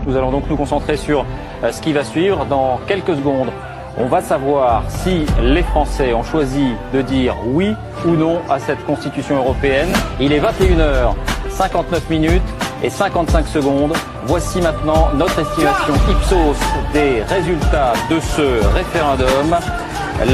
Nous allons donc nous concentrer sur ce qui va suivre dans quelques secondes. On va savoir si les Français ont choisi de dire oui ou non à cette Constitution européenne. Il est 21h59 et 55 secondes. Voici maintenant notre estimation Ipsos des résultats de ce référendum.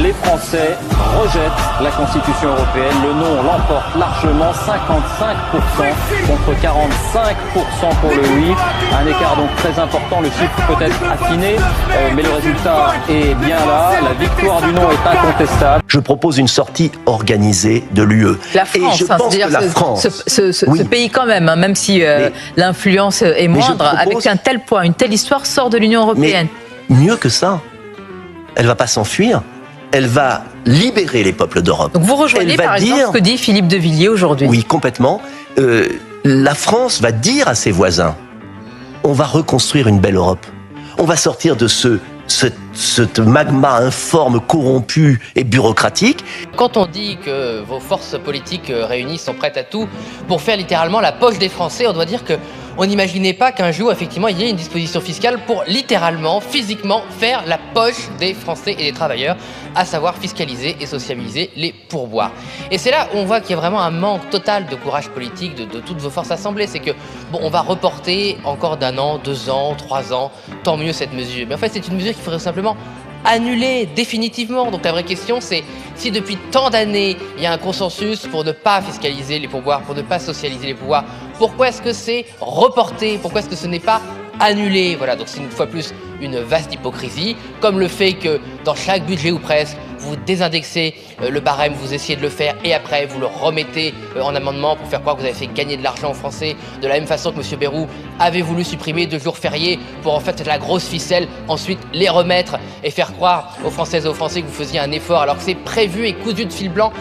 Les Français rejettent la Constitution européenne. Le non l'emporte largement, 55% contre 45% pour le oui. Un écart donc très important, le chiffre peut être affiné, mais le résultat est bien là. La victoire du non est incontestable. Je propose une sortie organisée de l'UE. La France, et je pense que la France, ce pays quand même, hein, même si l'influence est moindre, avec un tel poids, une telle histoire, sort de l'Union européenne. Mais mieux que ça, elle va pas s'enfuir. Elle va libérer les peuples d'Europe. Donc vous rejoignez par exemple ce que dit Philippe de Villiers aujourd'hui. Oui, complètement. La France va dire à ses voisins, on va reconstruire une belle Europe. On va sortir de ce magma informe, corrompu et bureaucratique. Quand on dit que vos forces politiques réunies sont prêtes à tout pour faire littéralement la poche des Français, on doit dire que on n'imaginait pas qu'un jour, effectivement, il y ait une disposition fiscale pour littéralement, physiquement, faire la poche des Français et des travailleurs, à savoir fiscaliser et socialiser les pourboires. Et c'est là où on voit qu'il y a vraiment un manque total de courage politique de toutes vos forces assemblées. C'est que, bon, on va reporter encore d'1 an, 2 ans, 3 ans, tant mieux cette mesure. Mais en fait, c'est une mesure qu'il faudrait simplement annuler définitivement. Donc la vraie question, c'est si depuis tant d'années, il y a un consensus pour ne pas fiscaliser les pourboires, pour ne pas socialiser les pourboires, pourquoi est-ce que c'est reporté? Pourquoi est-ce que ce n'est pas annulé? Voilà, donc c'est une fois plus une vaste hypocrisie, comme le fait que dans chaque budget ou presque, vous désindexez le barème, vous essayez de le faire et après vous le remettez en amendement pour faire croire que vous avez fait gagner de l'argent aux Français, de la même façon que M. Bayrou avait voulu supprimer 2 jours fériés pour en fait la grosse ficelle, ensuite les remettre et faire croire aux Françaises et aux Français que vous faisiez un effort alors que c'est prévu et cousu de fil blanc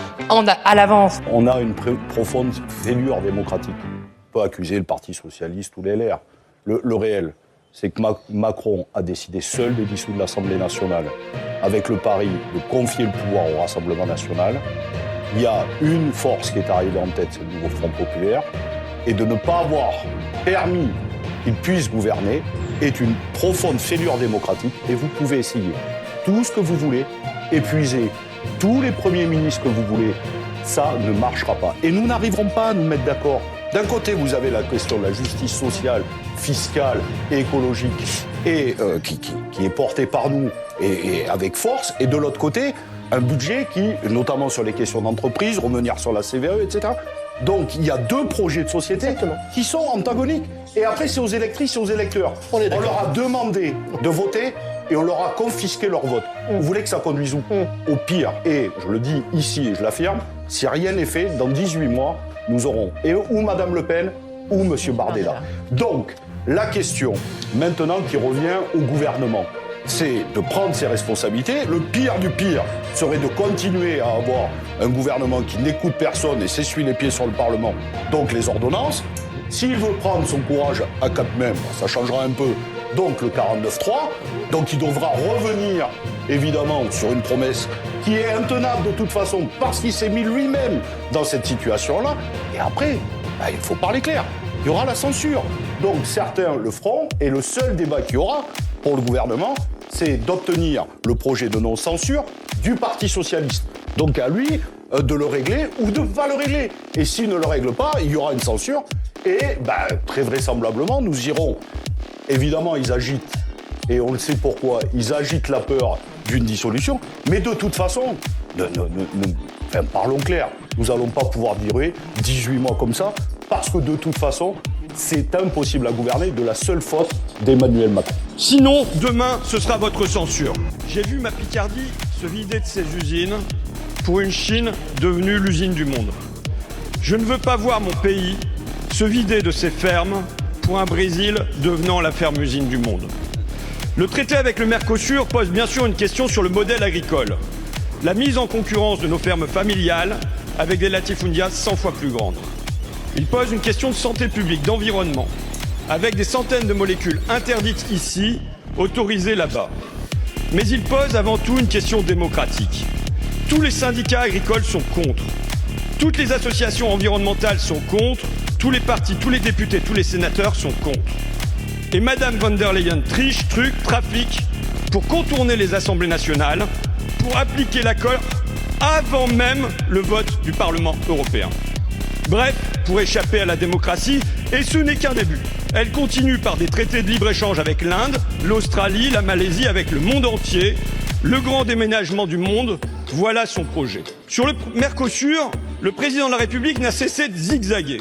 à l'avance. On a une profonde fêlure démocratique. On peut accuser le Parti Socialiste ou les LR. Le réel, c'est que Macron a décidé seul de dissoudre l'Assemblée nationale avec le pari de confier le pouvoir au Rassemblement national. Il y a une force qui est arrivée en tête, c'est le nouveau Front populaire, et de ne pas avoir permis qu'il puisse gouverner est une profonde fêlure démocratique, et vous pouvez essayer tout ce que vous voulez, épuiser tous les premiers ministres que vous voulez, ça ne marchera pas. Et nous n'arriverons pas à nous mettre d'accord. D'un côté, vous avez la question de la justice sociale, fiscale et écologique, et qui est portée par nous et avec force. Et de l'autre côté, un budget qui, notamment sur les questions d'entreprise, revenir sur la CVAE, etc. Donc, il y a 2 projets de société qui sont antagoniques. Et après, c'est aux électrices et aux électeurs. On leur a demandé de voter et on leur a confisqué leur vote. Vous voulez que ça conduise où? Au pire. Et je le dis ici et je l'affirme, si rien n'est fait, dans 18 mois, nous aurons ou Madame Le Pen ou Monsieur Bardella. Donc, la question, maintenant, qui revient au gouvernement, c'est de prendre ses responsabilités. Le pire du pire serait de continuer à avoir un gouvernement qui n'écoute personne et s'essuie les pieds sur le Parlement, donc les ordonnances. S'il veut prendre son courage à 4 mains, ça changera un peu, donc le 49.3, donc il devra revenir, évidemment, sur une promesse qui est intenable de toute façon, parce qu'il s'est mis lui-même dans cette situation-là. Et après, il faut parler clair, il y aura la censure. Donc certains le feront, et le seul débat qu'il y aura pour le gouvernement, c'est d'obtenir le projet de non-censure du Parti Socialiste. Donc à lui de le régler ou de ne pas le régler. Et s'il ne le règle pas, il y aura une censure, et très vraisemblablement, nous irons. Évidemment, ils agitent, et on le sait pourquoi, ils agitent la peur d'une dissolution, mais de toute façon, parlons clair, nous n'allons pas pouvoir durer 18 mois comme ça, parce que de toute façon, c'est impossible à gouverner de la seule faute d'Emmanuel Macron. Sinon, demain, ce sera votre censure. J'ai vu ma Picardie se vider de ses usines pour une Chine devenue l'usine du monde. Je ne veux pas voir mon pays se vider de ses fermes pour un Brésil devenant la ferme-usine du monde. Le traité avec le Mercosur pose bien sûr une question sur le modèle agricole. La mise en concurrence de nos fermes familiales avec des latifundias 100 fois plus grandes. Il pose une question de santé publique, d'environnement, avec des centaines de molécules interdites ici, autorisées là-bas. Mais il pose avant tout une question démocratique. Tous les syndicats agricoles sont contre. Toutes les associations environnementales sont contre. Tous les partis, tous les députés, tous les sénateurs sont contre. Et Madame von der Leyen triche, truc, trafic pour contourner les assemblées nationales, pour appliquer l'accord avant même le vote du Parlement européen. Bref, pour échapper à la démocratie, et ce n'est qu'un début. Elle continue par des traités de libre-échange avec l'Inde, l'Australie, la Malaisie, avec le monde entier. Le grand déménagement du monde, voilà son projet. Sur le Mercosur, le président de la République n'a cessé de zigzaguer.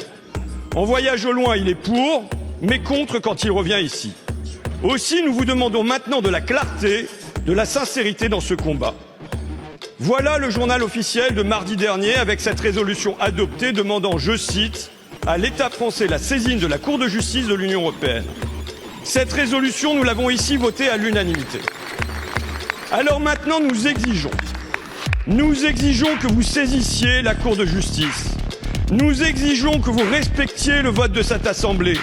En voyage au loin, il est pour, mais contre quand il revient ici. Aussi, nous vous demandons maintenant de la clarté, de la sincérité dans ce combat. Voilà le journal officiel de mardi dernier avec cette résolution adoptée demandant, je cite, à l'État français la saisine de la Cour de justice de l'Union européenne. Cette résolution, nous l'avons ici votée à l'unanimité. Alors maintenant, nous exigeons que vous saisissiez la Cour de justice. Nous exigeons que vous respectiez le vote de cette Assemblée.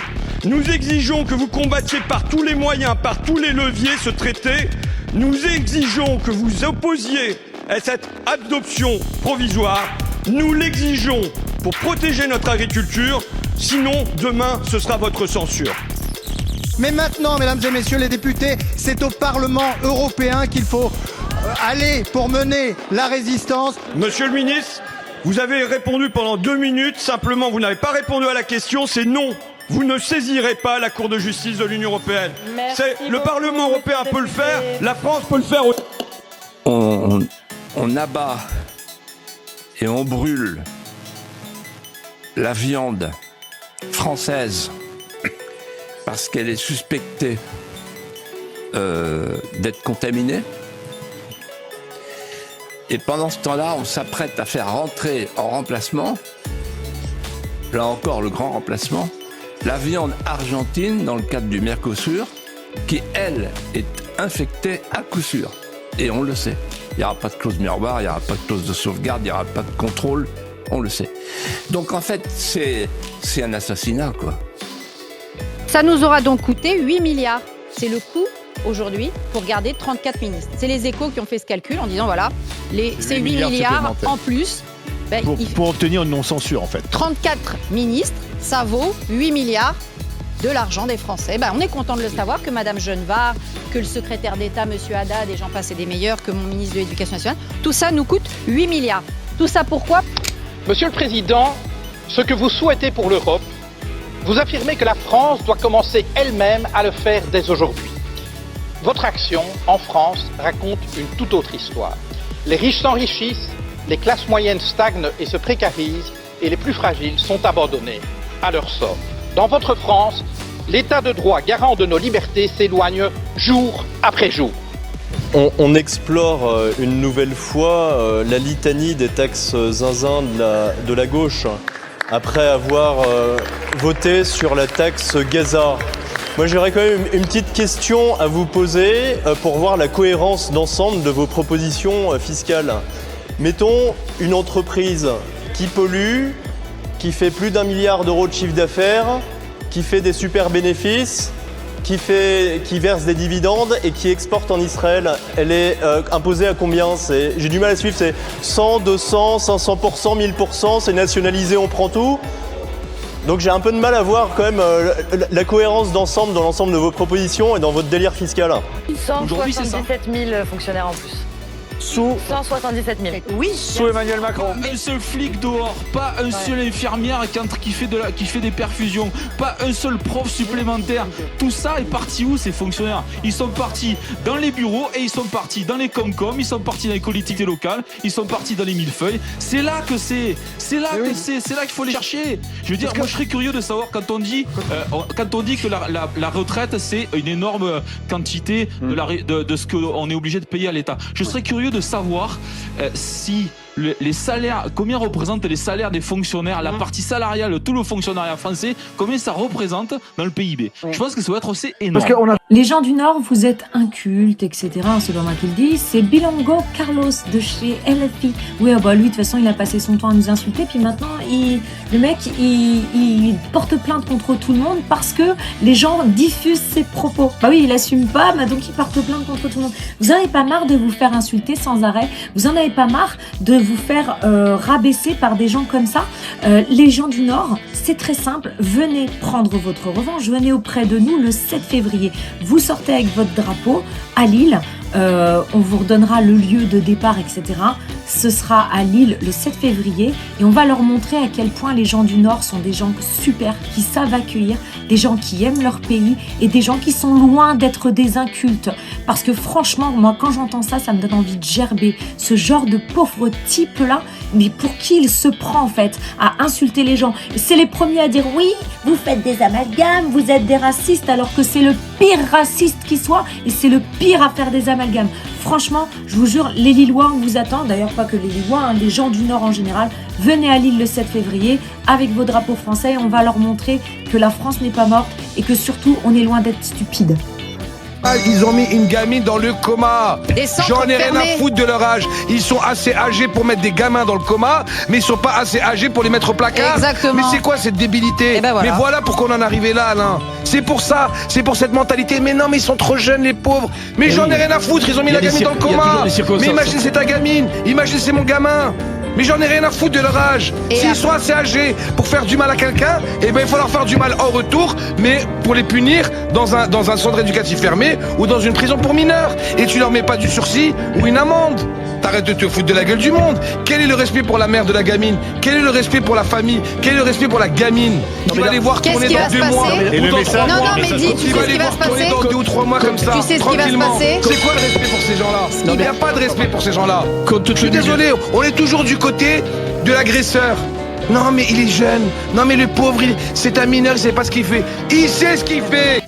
Nous exigeons que vous combattiez par tous les moyens, par tous les leviers ce traité. Nous exigeons que vous opposiez à cette adoption provisoire. Nous l'exigeons pour protéger notre agriculture. Sinon, demain, ce sera votre censure. Mais maintenant, mesdames et messieurs les députés, c'est au Parlement européen qu'il faut aller pour mener la résistance. Monsieur le ministre, vous avez répondu pendant 2 minutes. Simplement, vous n'avez pas répondu à la question. C'est non. Vous ne saisirez pas la Cour de justice de l'Union européenne. Le Parlement européen peut le faire. La France peut le faire aussi. On abat et on brûle la viande française parce qu'elle est suspectée d'être contaminée. Et pendant ce temps-là, on s'apprête à faire rentrer en remplacement, là encore le grand remplacement, la viande argentine dans le cadre du Mercosur, qui elle est infectée à coup sûr. Et on le sait. Il n'y aura pas de clause miroir, il n'y aura pas de clause de sauvegarde, il n'y aura pas de contrôle, on le sait. Donc en fait, c'est un assassinat, quoi. Ça nous aura donc coûté 8 milliards. C'est le coût aujourd'hui pour garder 34 ministres. C'est les Échos qui ont fait ce calcul en disant voilà, ces 8 milliards en plus. Ben, pour obtenir une non-censure en fait. 34 ministres, ça vaut 8 milliards de l'argent des Français. Ben, on est content de le savoir que Madame Genevard, que le secrétaire d'État, Monsieur Haddad, et j'en passe et des meilleurs, que mon ministre de l'Éducation nationale, tout ça nous coûte 8 milliards. Tout ça pourquoi? Monsieur le Président, ce que vous souhaitez pour l'Europe, vous affirmez que la France doit commencer elle-même à le faire dès aujourd'hui. Votre action en France raconte une toute autre histoire. Les riches s'enrichissent, les classes moyennes stagnent et se précarisent, et les plus fragiles sont abandonnés à leur sort. Dans votre France, l'état de droit garant de nos libertés s'éloigne jour après jour. On explore une nouvelle fois la litanie des taxes zinzin de la gauche, après avoir voté sur la taxe Gaza. Moi, j'aurais quand même une petite question à vous poser pour voir la cohérence d'ensemble de vos propositions fiscales. Mettons une entreprise qui pollue, qui fait plus d'1 milliard d'euros de chiffre d'affaires, qui fait des super bénéfices, qui verse des dividendes et qui exporte en Israël. Elle est imposée à combien? J'ai du mal à suivre, c'est 100, 200, 500%, 1000%, c'est nationalisé, on prend tout. Donc j'ai un peu de mal à voir quand même la cohérence d'ensemble dans l'ensemble de vos propositions et dans votre délire fiscal. 177 000 fonctionnaires en plus. Sous 177 000. Oui. Sous Emmanuel Macron. Pas un seul flic dehors, pas un seul infirmière qui fait des perfusions, pas un seul prof supplémentaire. Tout ça est parti où ces fonctionnaires? Ils sont partis dans les bureaux et ils sont partis dans les Comcom, ils sont partis dans les collectivités locales, ils sont partis dans les millefeuilles. C'est là qu'il faut les chercher. Je veux dire, moi je serais curieux de savoir quand on dit que la retraite c'est une énorme quantité de ce qu'on est obligé de payer à l'État. Je serais curieux de savoir si les salaires, combien représentent les salaires des fonctionnaires, la partie salariale, tout le fonctionnariat français, combien ça représente dans le PIB. Je pense que ça va être assez énorme. Parce qu'on a Les gens du Nord, vous êtes incultes, etc. Selon moi qu'il dit, c'est Bilongo Carlos de chez LFI. Oui, bah lui, de toute façon, il a passé son temps à nous insulter, puis maintenant, le mec, il porte plainte contre tout le monde parce que les gens diffusent ses propos. Bah oui, il assume pas, bah donc il porte plainte contre tout le monde. Vous en avez pas marre de vous faire insulter sans arrêt? Vous en avez pas marre de vous faire rabaisser par des gens comme ça? Les gens du Nord, c'est très simple. Venez prendre votre revanche. Venez auprès de nous le 7 février. Vous sortez avec votre drapeau à Lille, on vous redonnera le lieu de départ, etc. Ce sera à Lille le 7 février et on va leur montrer à quel point les gens du Nord sont des gens super, qui savent accueillir, des gens qui aiment leur pays et des gens qui sont loin d'être des incultes. Parce que franchement, moi, quand j'entends ça, ça me donne envie de gerber. Ce genre de pauvre type-là, mais pour qui il se prend en fait à insulter les gens? C'est les premiers à dire oui, vous faites des amalgames, vous êtes des racistes, alors que c'est le pire raciste qui soit et c'est le pire à faire des amalgames. Franchement, je vous jure, les Lillois, on vous attend. D'ailleurs, pas que les Lillois, hein, les gens du Nord en général. Venez à Lille le 7 février avec vos drapeaux français. On va leur montrer que la France n'est pas morte et que surtout, on est loin d'être stupide. Ils ont mis une gamine dans le coma. J'en ai rien à foutre de leur âge. Ils sont assez âgés pour mettre des gamins dans le coma, mais ils sont pas assez âgés pour les mettre au placard. Exactement. Mais c'est quoi cette débilité? Ben voilà. Mais voilà pourquoi on en est arrivé là, Alain. C'est pour ça, c'est pour cette mentalité. Mais non, mais ils sont trop jeunes, les pauvres. Mais j'en ai rien à foutre, ils ont mis la gamine dans le coma. Mais imagine, c'est ta gamine. Imagine, c'est mon gamin. Mais j'en ai rien à foutre de leur âge. S'ils sont assez âgés pour faire du mal à quelqu'un, eh ben il faut leur faire du mal en retour, mais pour les punir dans un centre éducatif fermé ou dans une prison pour mineurs. Et tu leur mets pas du sursis ou une amende. T'arrêtes de te foutre de la gueule du monde. Quel est le respect pour la mère de la gamine? Quel est le respect pour la famille? Quel est le respect pour la gamine? Tu vas les voir tourner dans 2 mois. Et le message, non, mais dis, tu sais ce qui va se passer? Dans 2 ou 3 mois comme ça. Tu sais ce qui va se passer? C'est quoi le respect pour ces gens-là? Il n'y a pas de respect pour ces gens-là. Je suis désolé, on est toujours du côté de l'agresseur. Non mais il est jeune. Non mais le pauvre, c'est un mineur, il sait pas ce qu'il fait. Il sait ce qu'il fait.